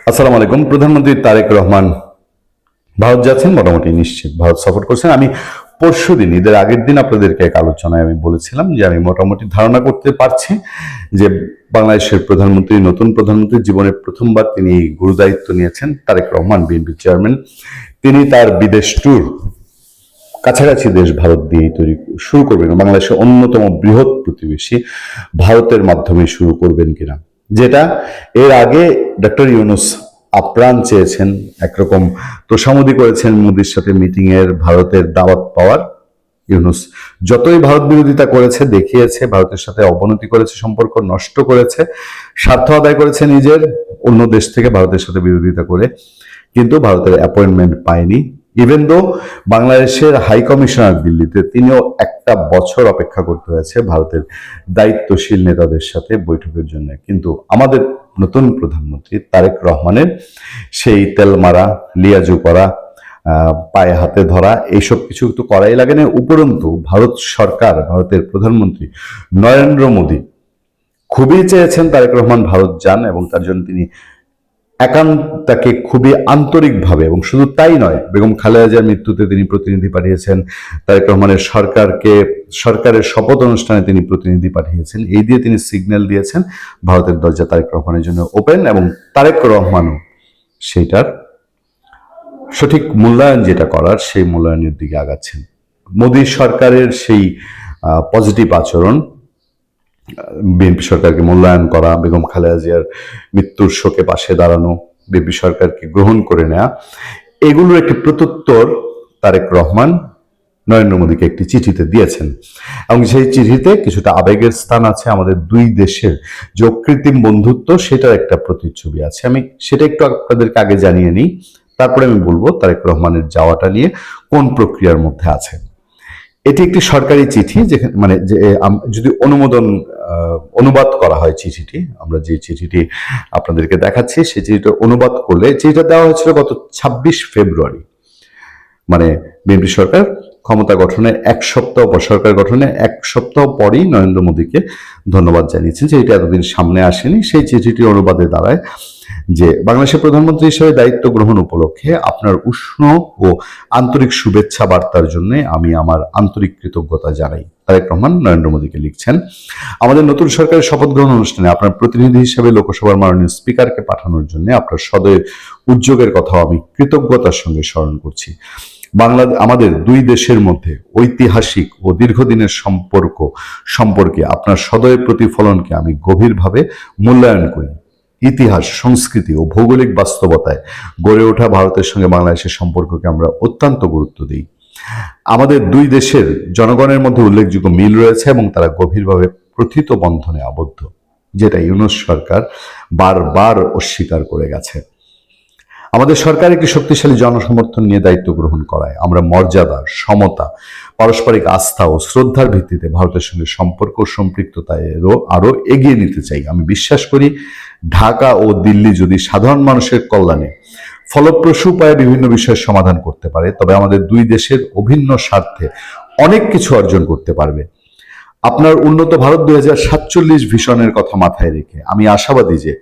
আসসালামু আলাইকুম। প্রধানমন্ত্রী তারেক রহমান ভারত যাচ্ছেন, মোটামুটি নিশ্চিত ভারত সফর করছেন। আমি পরশুদিন, ঈদের আগের দিন আপনাদেরকে এক আলোচনায় আমি বলেছিলাম যে আমি মোটামুটি ধারণা করতে পারছি যে বাংলাদেশের প্রধানমন্ত্রী, নতুন প্রধানমন্ত্রী, জীবনের প্রথমবার তিনি গুরুদায়িত্ব নিয়েছেন। তারেক রহমান, বিএনপি চেয়ারম্যান, তিনি তার বিদেশ ট্যুর কাছাকাছি দেশ ভারত দিয়েই শুরু করবেন। বাংলাদেশের অন্যতম বৃহৎ প্রতিবেশী ভারতের মাধ্যমে শুরু করবেন কিনা, যেটা এর আগে ডক্টর ইউনূস আপ্রাণ চেয়েছেন, একরকম তোষামোদী করেছেন মোদির সাথে মিটিং এর, ভারতের দাওয়াত পাওয়ার। ইউনূস যতই ভারত বিরোধিতা করেছে, দেখিয়েছে, ভারতের সাথে অবনতি করেছে, সম্পর্ক নষ্ট করেছে, স্বার্থ আদায় করেছে নিজের, অন্য দেশ থেকে ভারতের সাথে বিরোধিতা করে, কিন্তু ভারতের অ্যাপয়েন্টমেন্ট পায়নি। ইভেন দো বাংলাদেশের হাই কমিশনার দিল্লিতে, তিনিও একটা বছর অপেক্ষা করতে হয়েছে ভারতের দায়িত্বশীল নেতাদের সাথে বৈঠকের জন্য। কিন্তু আমাদের নতুন প্রধানমন্ত্রী তারেক রহমানের সেই তেল মারা, লিয়াজু করা, পায়ে হাতে ধরা, এইসব কিছু তো করাই লাগে না। উপরন্তু ভারত সরকার, ভারতের প্রধানমন্ত্রী নরেন্দ্র মোদী খুবই চেয়েছেন তারেক রহমান ভারত যান, এবং তার জন্য তিনি তাকে খুবই আন্তরিকভাবে, এবং শুধু তাই নয়, বেগম খালেদা জিয়ার মৃত্যুতে তিনি প্রতিনিধি পাঠিয়েছেন, তারেক রহমানের সরকারের শপথ অনুষ্ঠানে তিনি প্রতিনিধি পাঠিয়েছেন। এই দিয়ে তিনি সিগন্যাল দিয়েছেন ভারতের দরজা তারেক রহমানের জন্য ওপেন, এবং তারেক রহমানও সেটার সঠিক মূল্যায়ন যেটা করার, সেই মূল্যায়নের দিকে আগাচ্ছেন। মোদী সরকারের সেই পজিটিভ আচরণ, বিএনপি সরকারকে মূল্যায়ন করা, বেগম খালেদা জিয়ার মৃত্যুর শোকে পাশে দাঁড়ানো, বিএনপি সরকারকে গ্রহণ করে নেওয়া, এগুলোর একটি প্রত্যুত্তর তারেক রহমান নরেন্দ্র মোদীকে একটি চিঠিতে দিয়েছেন। এবং সেই চিঠিতে কিছুটা আবেগের স্থান আছে। আমাদের দুই দেশের যে অকৃত্রিম বন্ধুত্ব, সেটার একটা প্রতিচ্ছবি আছে। আমি সেটা একটু আপনাদেরকে আগে জানিয়ে নিই, তারপরে আমি বলবো তারেক রহমানের যাওয়াটা নিয়ে কোন প্রক্রিয়ার মধ্যে আছে। এটি একটি সরকারি চিঠি, যেখানে মানে যে যদি অনুবাদ করা হয় চিঠিটি, আমরা যে চিঠিটি আপনাদেরকে দেখাচ্ছি, সেই চিঠিটা অনুবাদ করলে, চিঠিটা দেওয়া হয়েছিল গত 26 ফেব্রুয়ারি, মানে বিএনপি সরকার ক্ষমতা গঠনে এক সপ্তাহ পর, সরকার গঠনে এক সপ্তাহ পরই নরেন্দ্র মোদীকে ধন্যবাদ জানিয়েছেন যে এটা এতদিন সামনে আসেনি। সেই চিঠিটি অনুবাদে দাঁড়ায় যে বাংলাদেশের প্রধানমন্ত্রী হিসেবে দায়িত্ব গ্রহণ উপলক্ষে আপনার উষ্ণ ও আন্তরিক শুভেচ্ছা বার্তার জন্য আমি আমার আন্তরিক কৃতজ্ঞতা জানাই। তারেক রহমান নরেন্দ্র মোদীকে লিখছেন, আমাদের নতুন সরকারের শপথ গ্রহণ অনুষ্ঠানে আপনার প্রতিনিধি হিসেবে লোকসভার মাননীয় স্পিকারকে পাঠানোর জন্য আপনার সদয় উদ্যোগের কথাও আমি কৃতজ্ঞতার সঙ্গে স্মরণ করছি। আমাদের দুই দেশের মধ্যে ঐতিহাসিক ও দীর্ঘদিনের সম্পর্কে আপনার সদয় প্রতিফলনকে আমি গভীরভাবে মূল্যায়ন করি। ইতিহাস, সংস্কৃতি ও ভৌগোলিক বাস্তবতায় গড়ে ওঠা ভারতের সঙ্গে বাংলাদেশের সম্পর্ককে আমরা অত্যন্ত গুরুত্ব দিই। আমাদের দুই দেশের জনগণের মধ্যে উল্লেখযোগ্য মিল রয়েছে, এবং তারা গভীরভাবে প্রথিত বন্ধনে আবদ্ধ, যেটা ইউনূস সরকার বারবার অস্বীকার করে গেছে। আমাদের সরকার একটি শক্তিশালী জনসমর্থন নিয়ে দায়িত্ব গ্রহণ করায় আমরা মর্যাদা, সমতা, পারস্পরিক আস্থা ও শ্রদ্ধার ভিত্তিতে ভারতের সঙ্গে সম্পর্ক ও সম্পৃক্ততায় আরো এগিয়ে নিতে চাই। আমি বিশ্বাস করি ঢাকা ও দিল্লি যদি সাধারণ মানুষের কল্যাণে ফলপ্রসূ উপায়ে বিভিন্ন বিষয়ের সমাধান করতে পারে, তবে আমাদের দুই দেশের অভিন্ন স্বার্থে অনেক কিছু অর্জন করতে পারবে। আপনার উন্নত ভারত 2047 ভিশনের কথা মাথায় রেখে আমি আশাবাদী যে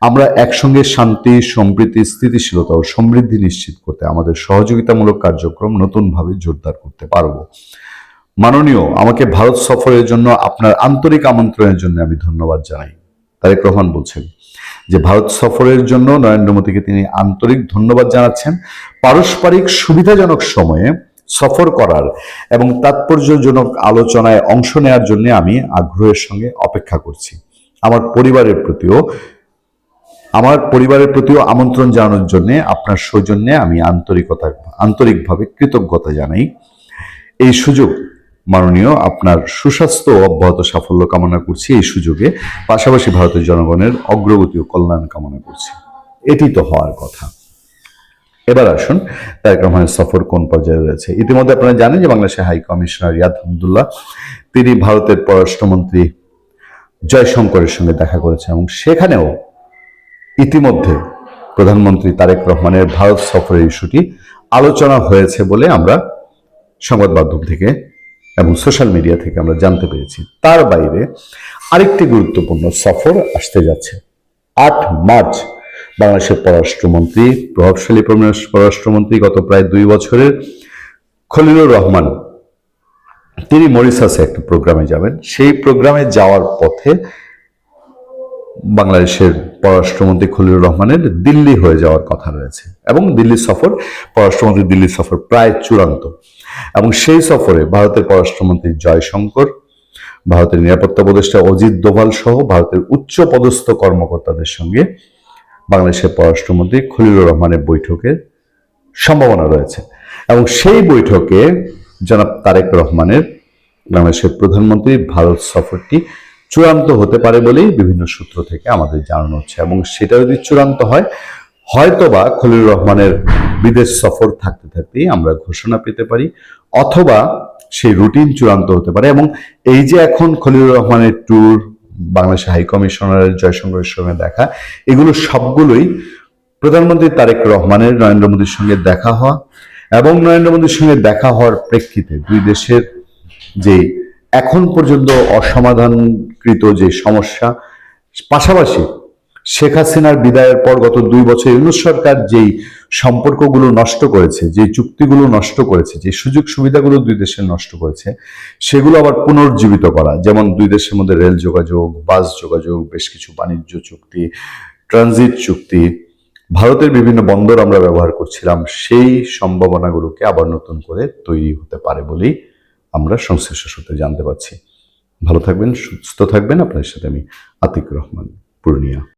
আমরা একসঙ্গে শান্তি, সম্প্রীতি, স্থিতিশীলতা ও সমৃদ্ধি নিশ্চিত করতে আমাদের সহযোগিতামূলক কার্যক্রম নতুনভাবে জোরদার করতে পারব। মাননীয়, আমাকে ভারত সফরের জন্য আপনার আন্তরিক আমন্ত্রণের জন্য আমি ধন্যবাদ জানাই। তারেক রহমান বলছেন যে ভারত সফরের জন্য নরেন্দ্র মোদীকে তিনি আন্তরিক ধন্যবাদ জানাচ্ছেন। পারস্পরিক সুবিধাজনক সময়ে সফর করার এবং তাৎপর্যজনক আলোচনায় অংশ নেওয়ার জন্য আমি আগ্রহের সঙ্গে অপেক্ষা করছি। আমার পরিবারের প্রতিও আমন্ত্রণ জানানোর জন্য আপনার সৌজন্যে আমি আন্তরিকভাবে কৃতজ্ঞতা জানাই। এই সুযোগ মাননীয়, আপনার সুস্বাস্থ্য ও অব্যাহত সাফল্য কামনা করছি। এই সুযোগে পাশাপাশি ভারতের জনগণের অগ্রগতি ও কল্যাণ কামনা করছি। এটি তো হওয়ার কথা। এবার আসুন তারেক রহমানের সফর কোন পর্যায়ে রয়েছে। ইতিমধ্যে আপনারা জানেন যে বাংলাদেশের হাই কমিশনার রিয়াদ আব্দুল্লাহ, তিনি ভারতের পররাষ্ট্রমন্ত্রী জয়শঙ্করের সঙ্গে দেখা করেছেন, এবং সেখানেও ইতিমধ্যে প্রধানমন্ত্রী তারেক রহমানের ভারত সফরের ইস্যুটি আলোচনা হয়েছে বলে আমরা সংবাদ মাধ্যম থেকে এবং সোশ্যাল মিডিয়া থেকে আমরা জানতে পেরেছি। তার বাইরে আরেকটি গুরুত্বপূর্ণ সফর আসতে যাচ্ছে। 8 মার্চ বাংলাদেশের পররাষ্ট্রমন্ত্রী, প্রভাবশালী পররাষ্ট্রমন্ত্রী গত প্রায় 2 বছরের খলিলুর রহমান, তিনি মরিশাসে একটা প্রোগ্রামে যাবেন। সেই প্রোগ্রামে যাওয়ার পথে বাংলাদেশের পররাষ্ট্রমন্ত্রী খলিলুর রহমানের দিল্লি হয়ে যাওয়ার কথা রয়েছে এবং পররাষ্ট্রমন্ত্রীর দিল্লি সফর প্রায় চূড়ান্ত। এবং সেই সফরে ভারতের পররাষ্ট্রমন্ত্রী জয়শঙ্কর, ভারতের নিরাপত্তা উপদেষ্টা অজিত দোভাল সহ ভারতের উচ্চ পদস্থ কর্মকর্তাদের সঙ্গে বাংলাদেশের পররাষ্ট্রমন্ত্রী খলিলুর রহমানের বৈঠকের সম্ভাবনা রয়েছে। এবং সেই বৈঠকে জনাব তারেক রহমানের বাংলাদেশের প্রধানমন্ত্রীর ভারত সফরটি চূড়ান্ত হতে পারে বলেই বিভিন্ন সূত্র থেকে আমাদের জানানো হচ্ছে। এবং সেটা যদি চূড়ান্ত হয়, হয়তোবা খলিলুর রহমানের বিদেশ সফর থাকতে থাকতেই আমরা ঘোষণা পেতে পারি, অথবা সেই রুটিন চূড়ান্ত হতে পারে। এবং এই যে এখন খলিলুর রহমানের ট্যুর, বাংলাদেশ হাই কমিশনারের জয়শঙ্করের সঙ্গে দেখা, এগুলো সবগুলোই প্রধানমন্ত্রী তারেক রহমানের নরেন্দ্র মোদীর সঙ্গে দেখা হওয়া এবং নরেন্দ্র মোদীর সঙ্গে দেখা হওয়ার প্রেক্ষিতে দুই দেশের যে এখন পর্যন্ত অসমাধানকৃত যে সমস্যা, পাশাপাশি শেখ হাসিনার বিদায়ের পর গত 2 বছর ইউনূস সরকার যেই সম্পর্কগুলো নষ্ট করেছে, যে চুক্তিগুলো নষ্ট করেছে, যে সুযোগ সুবিধাগুলো দুই দেশের নষ্ট করেছে, সেগুলো আবার পুনর্জীবিত করা। যেমন দুই দেশের মধ্যে রেল যোগাযোগ, বাস যোগাযোগ, বেশ কিছু বাণিজ্য চুক্তি, ট্রানজিট চুক্তি, ভারতের বিভিন্ন বন্দর আমরা ব্যবহার করছিলাম, সেই সম্ভাবনাগুলোকে আবার নতুন করে তৈরি হতে পারে বলেই আমরা সংশ্লিষ্ট সূত্রে জানতে পারছি। ভালো থাকবেন, সুস্থ থাকবেন। আপনার সাথে আমি আতিক রহমান, পূর্ণিয়া।